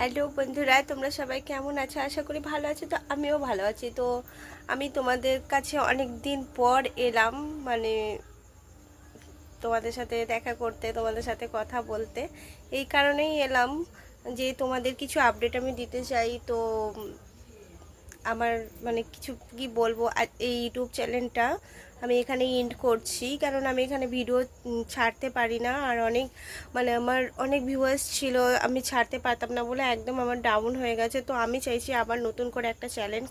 Hello বন্ধুরা, তোমরা সবাই কেমন আছো? আশা করি ভালো আছো। তো আমিও ভালো আছি। তো আমি তোমাদের কাছে অনেক দিন পর এলাম, মানে তোমাদের সাথে দেখা করতে, তোমাদের সাথে কথা বলতে। এই কারণেই এলাম যে তোমাদের কিছু আপডেট আমি দিতে চাই। তো আমার মানে কিছু কি বলবো, এই ইউটিউব চ্যানেলটা আমি এখানে এন্ড করছি, কারণ আমি এখানে ভিডিও ছাড়তে পারি না। আর অনেক মানে আমার অনেক ভিউয়ার্স ছিল, আমি ছাড়তে পারতাম না বলে একদম আমার ডাউন হয়ে গেছে। তো আমি চাইছি আবার নতুন করে একটা চ্যানেল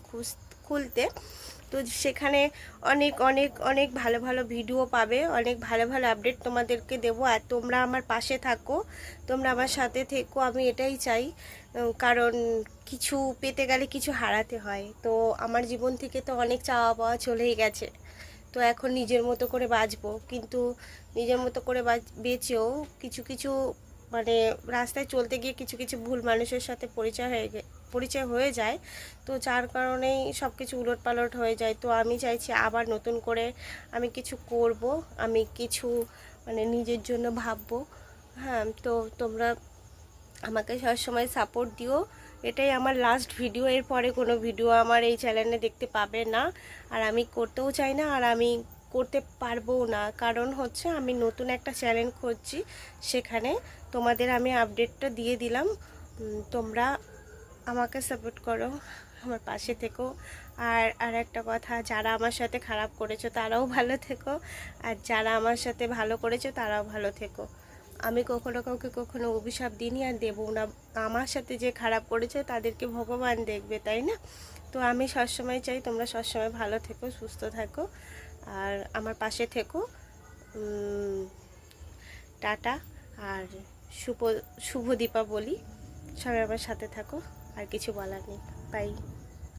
খুলতে। তো সেখানে অনেক অনেক অনেক ভালো ভালো ভিডিও পাবে, অনেক ভালো ভালো আপডেট তোমাদেরকে দেবো। আর তোমরা আমার পাশে থাকো, তোমরা আমার সাথে থেকো, আমি এটাই চাই। কারণ কিছু পেতে গেলে কিছু হারাতে হয়। তো আমার জীবন থেকে তো অনেক চাওয়া পাওয়া চলেই গেছে। তো এখন নিজের মতো করে বাঁচবো, কিন্তু নিজের মতো করে বেঁচেও কিছু কিছু মানে রাস্তায় চলতে গিয়ে কিছু কিছু ভুল মানুষের সাথে পরিচয় হয়ে যায়। তো যার কারণেই সব কিছু উলটপালট হয়ে যায়। তো আমি চাইছি আবার নতুন করে আমি কিছু করব, আমি কিছু মানে নিজের জন্য ভাববো। হ্যাঁ, তো তোমরা আমাকে সবসময় সাপোর্ট দিও। এটাই আমার লাস্ট ভিডিও, এর পরে কোনো ভিডিও আমার এই চ্যানেলে দেখতে পাবে না। আর আমি করতেও চাই না, আর আমি করতে পারবো না। কারণ হচ্ছে আমি নতুন একটা চ্যানেল খুঁজছি, সেখানে তোমাদের আমি আপডেটটা দিয়ে দিলাম। তোমরা আমাকে সাপোর্ট করো, আমার পাশে থেকো। আর আর একটা কথা, যারা আমার সাথে খারাপ করেছো তারাও ভালো থেকো, আর যারা আমার সাথে ভালো করেছো তারাও ভালো থেকো। আমি কখনো কাউকে কখনো অভিশাপ দিইনি আর দেবও না। আমার সাথে যে খারাপ করেছে তাদেরকে ভগবান দেখবে, তাই না? তো আমি সবসময় চাই তোমরা সবসময় ভালো থেকো, সুস্থ থাকো, আর আমার পাশে থেকো। টাটা, আর শুভ শুভ দীপাবলি। সবাই আমার সাথে থাকো, আর কিছু বলার নেই। বাই।